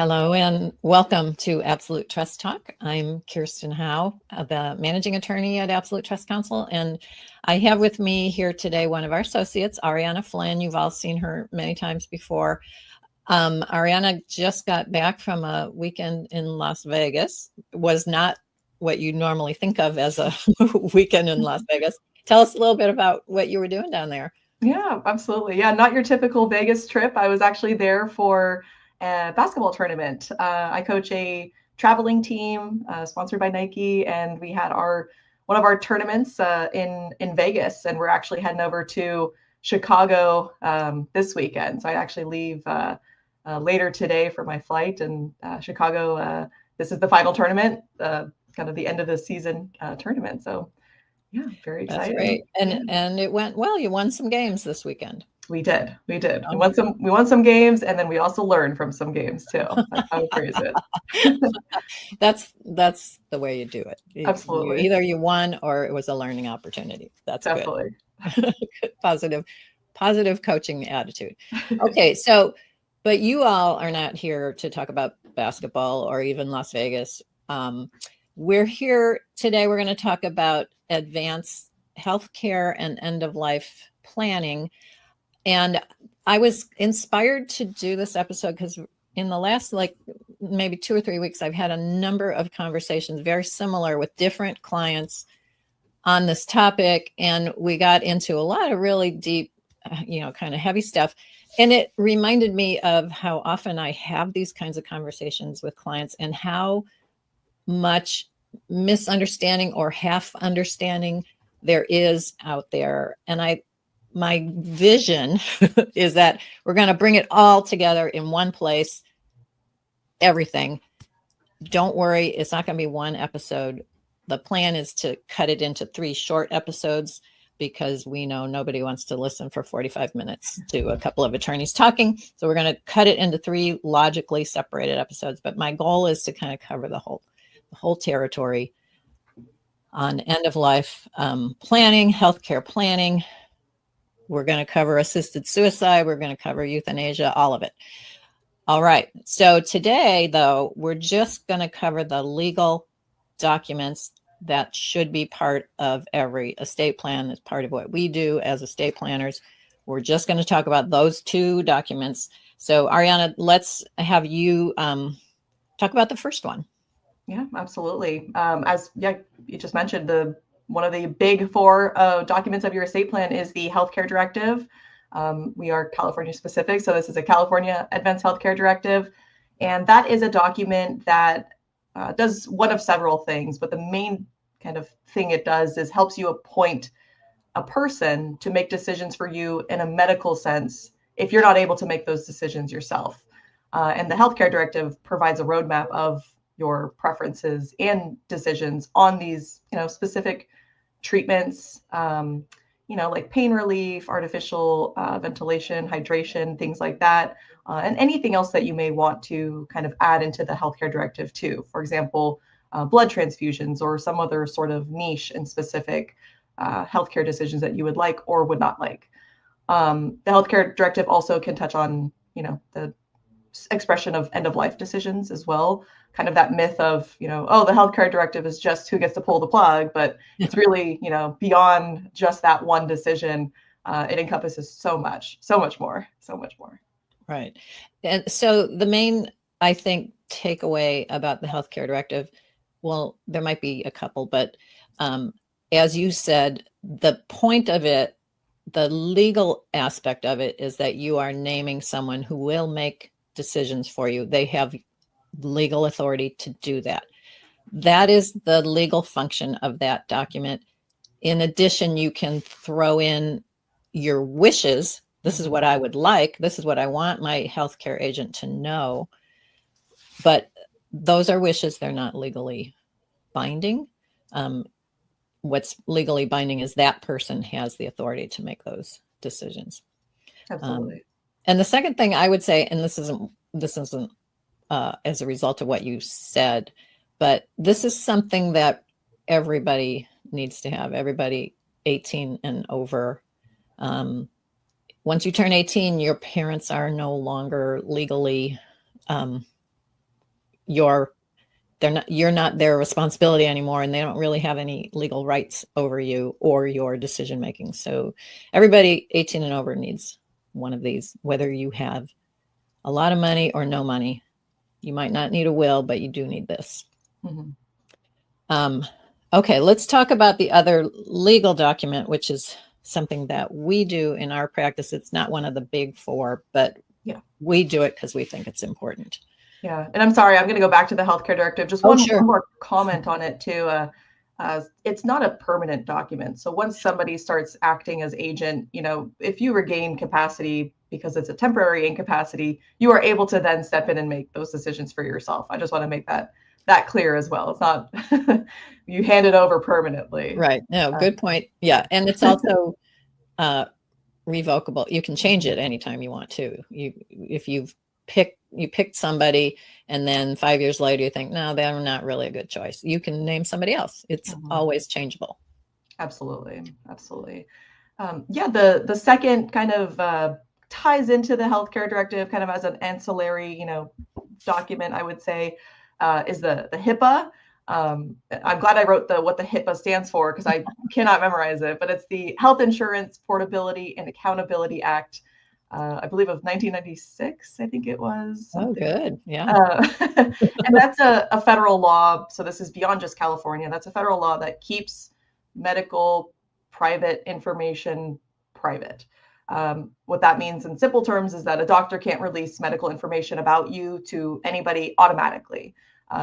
Hello and welcome to Absolute Trust Talk. I'm Kirsten Howe, the managing attorney at Absolute Trust Counsel, and I have with me here today one of our associates, Ariana Flynn. You've all seen her many times before. Ariana just got back from a weekend in Las Vegas. Was not what you normally think of as a weekend in Las Vegas. Tell us a little bit about what you were doing down there. Yeah, absolutely. Yeah, not your typical Vegas trip. I was actually there for a basketball tournament. I coach a traveling team sponsored by Nike, and we had one of our tournaments in Vegas, and we're actually heading over to Chicago this weekend. So I actually leave later today for my flight, and Chicago. This is the final tournament, kind of the end of the season tournament. So yeah, very exciting. That's great. And it went well. You won some games this weekend. We did. We won some games, and then we also learned from some games too. That's how I would phrase it. That's the way you do it. Absolutely. Either you won or it was a learning opportunity. That's definitely good. Positive coaching attitude. Okay, but you all are not here to talk about basketball or even Las Vegas. We're here today. We're going to talk about advanced healthcare and end-of-life planning. And I was inspired to do this episode because in the last maybe 2 or 3 weeks, I've had a number of conversations very similar with different clients on this topic. And we got into a lot of really deep, kind of heavy stuff. And it reminded me of how often I have these kinds of conversations with clients and how much misunderstanding or half understanding there is out there. And my vision is that we're going to bring it all together in one place, everything. Don't worry, it's not going to be one episode. The plan is to cut it into 3 short episodes because we know nobody wants to listen for 45 minutes to a couple of attorneys talking. So we're going to cut it into 3 logically separated episodes. But my goal is to kind of cover the whole territory on end-of-life planning, healthcare planning. We're going to cover assisted suicide. We're going to cover euthanasia, all of it. All right. So today, though, we're just going to cover the legal documents that should be part of every estate plan. As part of what we do as estate planners. We're just going to talk about those 2 documents. So Ariana, let's have you talk about the first one. Yeah, absolutely. You just mentioned one of the big 4 documents of your estate plan is the Healthcare Directive. We are California specific, so this is a California Advanced Healthcare Directive, and that is a document that does one of several things, but the main kind of thing it does is helps you appoint a person to make decisions for you in a medical sense if you're not able to make those decisions yourself. And the Healthcare Directive provides a roadmap of your preferences and decisions on these, specific treatments, like pain relief, artificial ventilation, hydration, things like that, and anything else that you may want to kind of add into the Healthcare Directive too. For example, blood transfusions or some other sort of niche and specific healthcare decisions that you would like or would not like. The Healthcare Directive also can touch on, the expression of end-of-life decisions as well. Kind of that myth of, the Healthcare Directive is just who gets to pull the plug, but it's really, beyond just that one decision. It encompasses so much more. Right. And so the main, I think, takeaway about the Healthcare Directive, well, there might be a couple, but as you said, the point of it, the legal aspect of it is that you are naming someone who will make decisions for you. They have legal authority to do that. That is the legal function of that document. In addition, you can throw in your wishes. This is what I would like. This is what I want my healthcare agent to know. But those are wishes. They're not legally binding. What's legally binding is that person has the authority to make those decisions. Absolutely. And the second thing I would say, and this isn't as a result of what you said, but this is something that everybody needs to have, everybody 18 and over. Once you turn 18, your parents are no longer legally you're not their responsibility anymore, and they don't really have any legal rights over you or your decision making. So everybody 18 and over needs one of these, whether you have a lot of money or no money. You might not need a will, but you do need this. Okay, let's talk about the other legal document, which is something that we do in our practice. It's not one of the big four, but we do it because we think it's important. Yeah, and I'm sorry, I'm going to go back to the healthcare directive. Just one more comment on it too. It's not a permanent document. So once somebody starts acting as agent, if you regain capacity because it's a temporary incapacity, you are able to then step in and make those decisions for yourself. I just want to make that clear as well. It's not you hand it over permanently. Right. No, good point. Yeah, and it's also revocable. You can change it anytime you want to. If you picked somebody and then 5 years later you think, no, they're not really a good choice, you can name somebody else. It's always changeable. Absolutely. The second kind of ties into the healthcare directive kind of as an ancillary document, I would say, is the HIPAA. I'm glad I wrote what the HIPAA stands for, because I cannot memorize it, but it's the Health Insurance Portability and Accountability Act, I believe of 1996, I think it was. Something. Oh, good. Yeah. And that's a federal law. So this is beyond just California. That's a federal law that keeps medical private information private. What that means in simple terms is that a doctor can't release medical information about you to anybody automatically.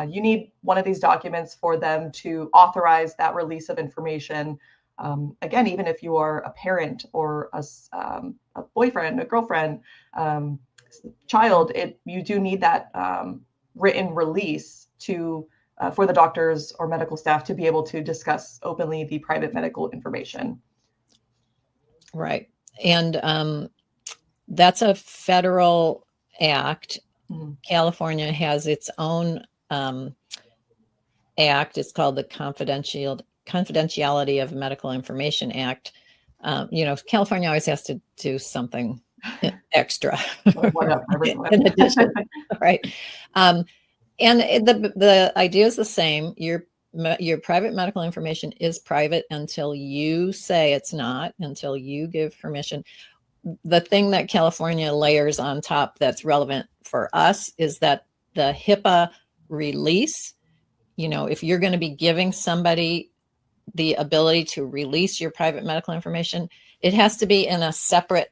You need one of these documents for them to authorize that release of information. Again, even if you are a parent or a boyfriend, a girlfriend, child, you do need that written release for the doctors or medical staff to be able to discuss openly the private medical information. Right. And that's a federal act. California has its own act. It's called the Confidentiality of Medical Information Act. California always has to do something extra in addition, right? And the idea is the same. Your private medical information is private until you say it's not, until you give permission. The thing that California layers on top that's relevant for us is that the HIPAA release, if you're going to be giving somebody the ability to release your private medical information, it has to be in a separate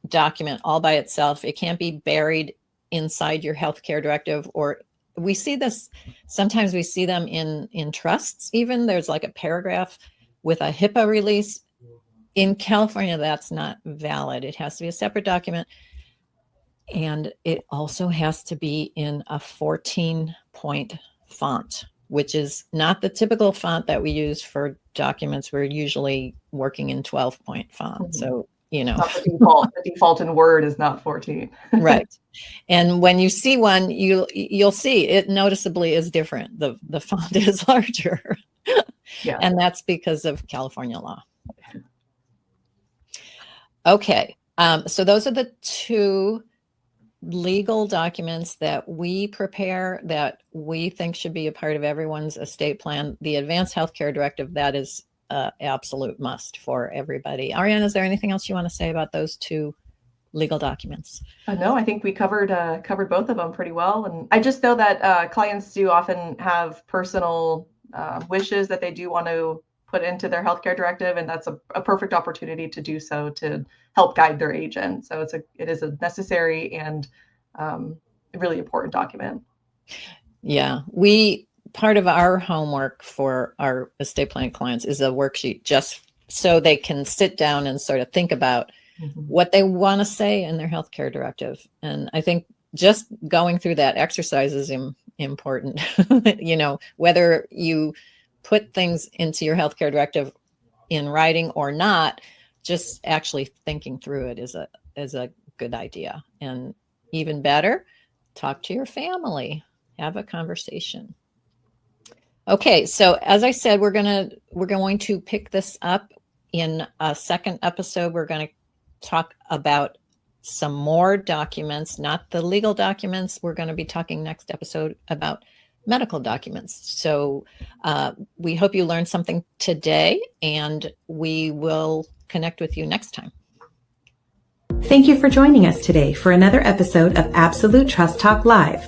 document all by itself. It can't be buried inside your healthcare directive. Or we see this, sometimes we see them in trusts even. There's like a paragraph with a HIPAA release. In California, that's not valid. It has to be a separate document. And it also has to be in a 14-point font, which is not the typical font that we use for documents. We're usually working in 12-point font. So, not the default. The default in Word is not 14. Right. And when you see one, you'll see it noticeably is different. The font is larger. Yeah. And that's because of California law. Okay. So those are the two legal documents that we prepare that we think should be a part of everyone's estate plan. The Advanced Healthcare Directive, that is absolute must for everybody. Ariana, is there anything else you want to say about those two legal documents? No, I think we covered both of them pretty well. And I just know that clients do often have personal wishes that they do want to put into their healthcare directive, and that's a perfect opportunity to do so, to help guide their agent. So it is a necessary and a really important document. Yeah, part of our homework for our estate planning clients is a worksheet, just so they can sit down and sort of think about what they want to say in their healthcare directive. And I think just going through that exercise is important. Whether you put things into your healthcare directive in writing or not, just actually thinking through it is a good idea. And even better, talk to your family, have a conversation. Okay, so as I said, we're going to pick this up in a second episode. We're going to talk about some more documents, not the legal documents. We're going to be talking next episode about medical documents. So we hope you learned something today, and we will connect with you next time. Thank you for joining us today for another episode of Absolute Trust Talk Live.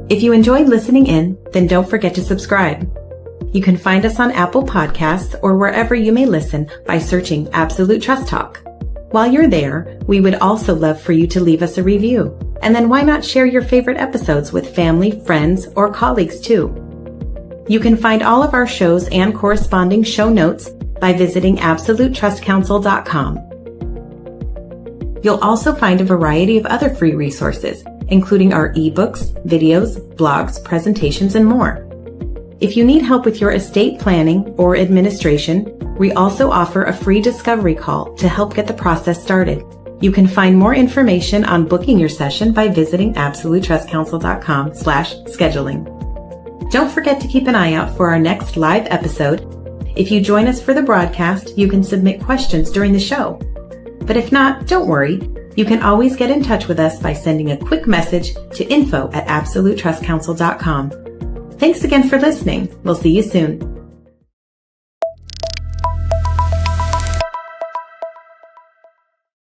If you enjoyed listening in, then don't forget to subscribe. You can find us on Apple Podcasts or wherever you may listen by searching Absolute Trust Talk. While you're there, we would also love for you to leave us a review. And then why not share your favorite episodes with family, friends, or colleagues too? You can find all of our shows and corresponding show notes by visiting absolutetrustcouncil.com. You'll also find a variety of other free resources, including our ebooks, videos, blogs, presentations, and more. If you need help with your estate planning or administration, we also offer a free discovery call to help get the process started. You can find more information on booking your session by visiting absolutetrustcouncil.com/scheduling. Don't forget to keep an eye out for our next live episode. If you join us for the broadcast, you can submit questions during the show. But if not, don't worry. You can always get in touch with us by sending a quick message to info@absolutetrustcouncil.com. Thanks again for listening. We'll see you soon.